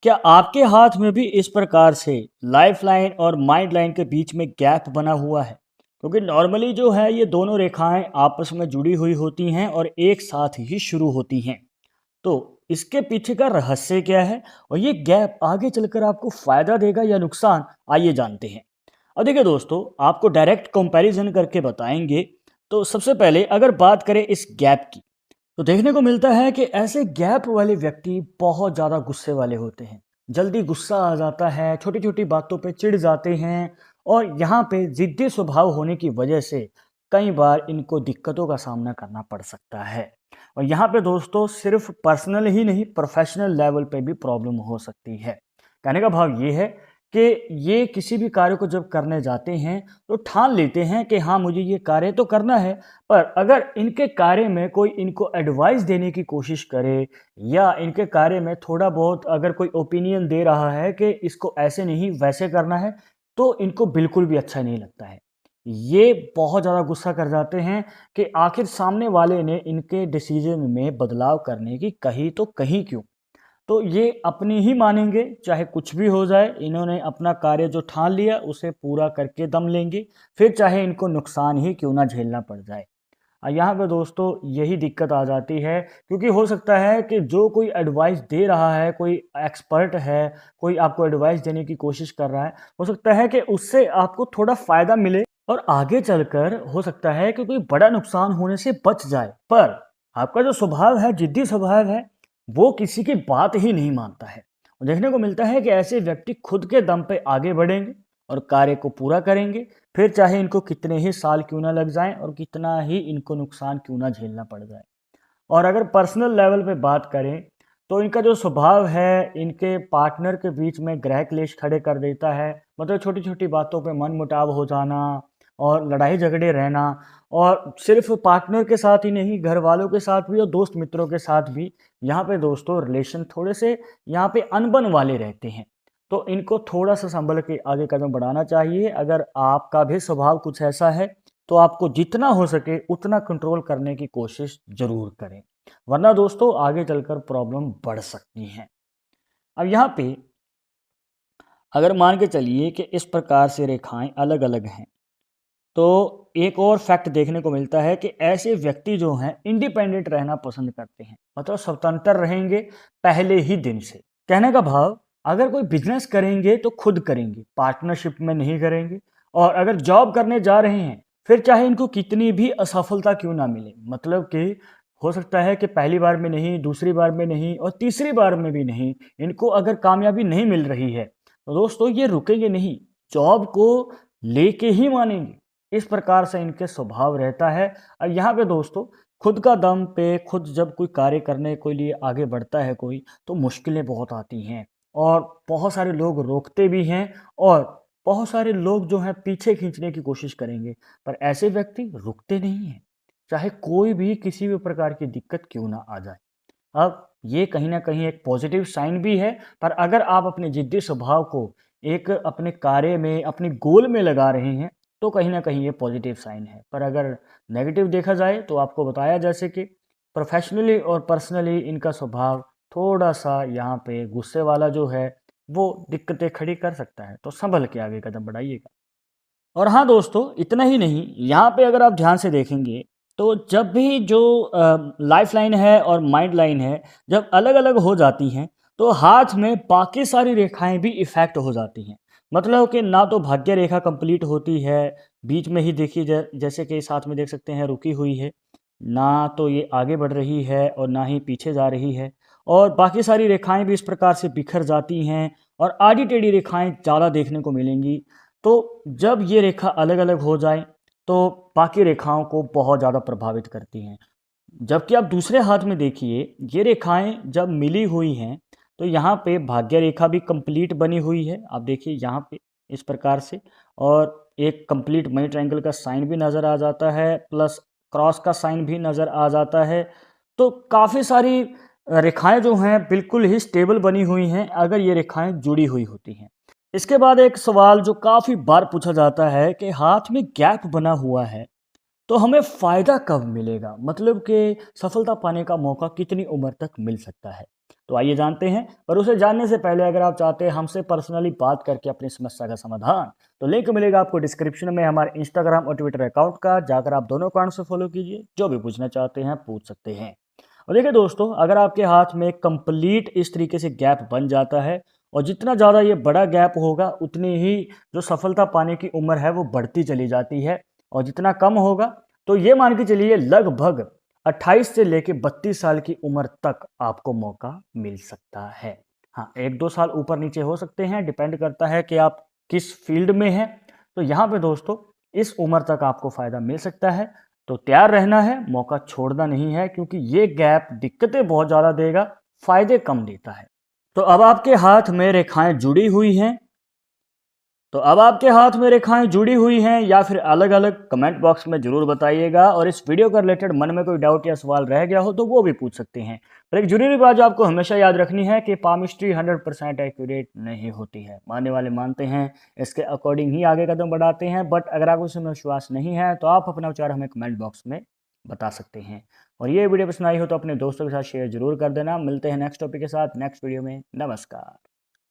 क्या आपके हाथ में भी इस प्रकार से लाइफ लाइन और माइंड लाइन के बीच में गैप बना हुआ है? क्योंकि नॉर्मली जो है ये दोनों रेखाएं आपस में जुड़ी हुई होती हैं और एक साथ ही शुरू होती हैं। तो इसके पीछे का रहस्य क्या है और ये गैप आगे चलकर आपको फायदा देगा या नुकसान? आइए जानते हैं। और देखिए दोस्तों, आपको डायरेक्ट कंपैरिजन करके बताएंगे। तो सबसे पहले अगर बात करें इस गैप की, तो देखने को मिलता है कि ऐसे गैप वाले व्यक्ति बहुत ज़्यादा गुस्से वाले होते हैं। जल्दी गुस्सा आ जाता है, छोटी छोटी बातों पे चिढ़ जाते हैं और यहाँ पे ज़िद्दी स्वभाव होने की वजह से कई बार इनको दिक्कतों का सामना करना पड़ सकता है। और यहाँ पे दोस्तों सिर्फ पर्सनल ही नहीं, प्रोफेशनल लेवल पे भी प्रॉब्लम हो सकती है। कहने का भाव ये है कि ये किसी भी कार्य को जब करने जाते हैं तो ठान लेते हैं कि हाँ, मुझे ये कार्य तो करना है, पर अगर इनके कार्य में कोई इनको एडवाइस देने की कोशिश करे या इनके कार्य में थोड़ा बहुत अगर कोई ओपिनियन दे रहा है कि इसको ऐसे नहीं वैसे करना है, तो इनको बिल्कुल भी अच्छा नहीं लगता है। ये बहुत ज़्यादा गुस्सा कर जाते हैं कि आखिर सामने वाले ने इनके डिसीजन में बदलाव करने की कही तो कही क्यों। तो ये अपनी ही मानेंगे, चाहे कुछ भी हो जाए। इन्होंने अपना कार्य जो ठान लिया उसे पूरा करके दम लेंगे, फिर चाहे इनको नुकसान ही क्यों ना झेलना पड़ जाए। यहाँ पे दोस्तों यही दिक्कत आ जाती है, क्योंकि हो सकता है कि जो कोई एडवाइस दे रहा है, कोई एक्सपर्ट है, कोई आपको एडवाइस देने की कोशिश कर रहा है, हो सकता है कि उससे आपको थोड़ा फ़ायदा मिले और आगे चलकर हो सकता है कि कोई बड़ा नुकसान होने से बच जाए। पर आपका जो स्वभाव है, जिद्दी स्वभाव है, वो किसी की बात ही नहीं मानता है। और देखने को मिलता है कि ऐसे व्यक्ति खुद के दम पे आगे बढ़ेंगे और कार्य को पूरा करेंगे, फिर चाहे इनको कितने ही साल क्यों ना लग जाएं और कितना ही इनको नुकसान क्यों ना झेलना पड़ जाए। और अगर पर्सनल लेवल पे बात करें, तो इनका जो स्वभाव है, इनके पार्टनर के बीच में गृह क्लेश खड़े कर देता है। मतलब छोटी-छोटी बातों पे मनमुटाव हो जाना और लड़ाई झगड़े रहना, और सिर्फ़ पार्टनर के साथ ही नहीं, घरवालों के साथ भी और दोस्त मित्रों के साथ भी। यहाँ पे दोस्तों रिलेशन थोड़े से यहाँ पे अनबन वाले रहते हैं। तो इनको थोड़ा-सा सँभल के आगे कदम बढ़ाना चाहिए। अगर आपका भी स्वभाव कुछ ऐसा है, तो आपको जितना हो सके उतना कंट्रोल करने की कोशिश ज़रूर करें, वरना दोस्तों आगे चलकर प्रॉब्लम बढ़ सकती हैं। अब यहाँ पे अगर मान के चलिए कि इस प्रकार से रेखाएं अलग अलग हैं, तो एक और फैक्ट देखने को मिलता है कि ऐसे व्यक्ति जो हैं इंडिपेंडेंट रहना पसंद करते हैं, मतलब स्वतंत्र रहेंगे पहले ही दिन से। कहने का भाव, अगर कोई बिजनेस करेंगे तो खुद करेंगे, पार्टनरशिप में नहीं करेंगे। और अगर जॉब करने जा रहे हैं, फिर चाहे इनको कितनी भी असफलता क्यों ना मिले, मतलब कि हो सकता है कि पहली बार में नहीं, दूसरी बार में नहीं और तीसरी बार में भी नहीं, इनको अगर कामयाबी नहीं मिल रही है, तो दोस्तों ये रुकेंगे नहीं, जॉब को लेके ही मानेंगे। इस प्रकार से इनके स्वभाव रहता है। और यहाँ पे दोस्तों खुद का दम पे खुद जब कोई कार्य करने के लिए आगे बढ़ता है कोई, तो मुश्किलें बहुत आती हैं और बहुत सारे लोग रोकते भी हैं और बहुत सारे लोग जो हैं पीछे खींचने की कोशिश करेंगे, पर ऐसे व्यक्ति रुकते नहीं हैं, चाहे कोई भी किसी भी प्रकार की दिक्कत क्यों ना आ जाए। अब ये कहीं न कहीं एक पॉजिटिव साइन भी है, पर अगर आप अपने ज़िद्दी स्वभाव को एक अपने कार्य में, अपने गोल में लगा रहे हैं, तो कहीं न कहीं ये पॉजिटिव साइन है। पर अगर नेगेटिव देखा जाए, तो आपको बताया जैसे कि प्रोफ़ेशनली और पर्सनली इनका स्वभाव थोड़ा-सा यहाँ पे गुस्से वाला जो है, वो दिक्कतें खड़ी कर सकता है। तो सँभल के आगे कदम बढ़ाइएगा। और हाँ दोस्तों, इतना ही नहीं, यहाँ पे अगर आप ध्यान से देखेंगे, तो जब भी जो लाइफ लाइन है और माइंड लाइन है, जब अलग-अलग हो जाती हैं, तो हाथ में बाकी सारी रेखाएँ भी इफ़ेक्ट हो जाती हैं। मतलब कि ना तो भाग्य रेखा कंप्लीट होती है, बीच में ही देखिए जैसे कि इस हाथ में देख सकते हैं रुकी हुई है, ना तो ये आगे बढ़ रही है और ना ही पीछे जा रही है, और बाकी सारी रेखाएँ भी इस प्रकार से बिखर जाती हैं और आड़ी-टेढ़ी रेखाएँ ज़्यादा देखने को मिलेंगी। तो जब ये रेखा अलग-अलग हो जाए, तो बाकी रेखाओं को बहुत ज़्यादा प्रभावित करती हैं। जबकि आप दूसरे हाथ में देखिए, ये रेखाएँ जब मिली हुई हैं, तो यहाँ पे भाग्य रेखा भी कंप्लीट बनी हुई है। आप देखिए यहाँ पे इस प्रकार से, और एक कंप्लीट मनी ट्रायंगल का साइन भी नज़र आ जाता है, प्लस क्रॉस का साइन भी नज़र आ जाता है। तो काफ़ी सारी रेखाएँ जो हैं बिल्कुल ही स्टेबल बनी हुई हैं, अगर ये रेखाएँ जुड़ी हुई होती हैं। इसके बाद एक सवाल जो काफ़ी बार पूछा जाता है कि हाथ में गैप बना हुआ है, तो हमें फ़ायदा कब मिलेगा, मतलब कि सफलता पाने का मौका कितनी उम्र तक मिल सकता है। तो आइए जानते हैं, पर उसे जानने से पहले अगर आप चाहते हैं हमसे पर्सनली बात करके अपनी समस्या का समाधान, तो लिंक मिलेगा आपको डिस्क्रिप्शन में हमारे इंस्टाग्राम और ट्विटर अकाउंट का, जाकर आप दोनों अकाउंट से फॉलो कीजिए, जो भी पूछना चाहते हैं पूछ सकते हैं। और देखिए दोस्तों, अगर आपके हाथ में कंप्लीट इस तरीके से गैप बन जाता है, और जितना ज़्यादा ये बड़ा गैप होगा उतनी ही जो सफलता पाने की उम्र है वो बढ़ती चली जाती है, और जितना कम होगा तो ये मान के चलिए लगभग 28 से लेके 32 साल की उम्र तक आपको मौका मिल सकता है। हाँ, 1-2 साल ऊपर नीचे हो सकते हैं, डिपेंड करता है कि आप किस फील्ड में हैं। तो यहाँ पे दोस्तों इस उम्र तक आपको फ़ायदा मिल सकता है, तो तैयार रहना है, मौका छोड़ना नहीं है, क्योंकि ये गैप दिक्कतें बहुत ज़्यादा देगा, फ़ायदे कम देता है। तो अब आपके हाथ में रेखाएँ जुड़ी हुई हैं, तो अब आपके हाथ में रेखाएं जुड़ी हुई हैं या फिर अलग अलग, कमेंट बॉक्स में जरूर बताइएगा। और इस वीडियो का रिलेटेड मन में कोई डाउट या सवाल रह गया हो तो वो भी पूछ सकते हैं। पर एक जरूरी बात जो आपको हमेशा याद रखनी है कि पामिस्ट्री 100% एक्यूरेट नहीं होती है। मानने वाले मानते हैं, इसके अकॉर्डिंग ही आगे कदम बढ़ाते हैं। बट अगर आपको इसमें विश्वास नहीं है तो आप अपना विचार हमें कमेंट बॉक्स में बता सकते हैं। और ये वीडियो पसंद आई हो तो अपने दोस्तों के साथ शेयर जरूर कर देना। मिलते हैं नेक्स्ट टॉपिक के साथ नेक्स्ट वीडियो में। नमस्कार।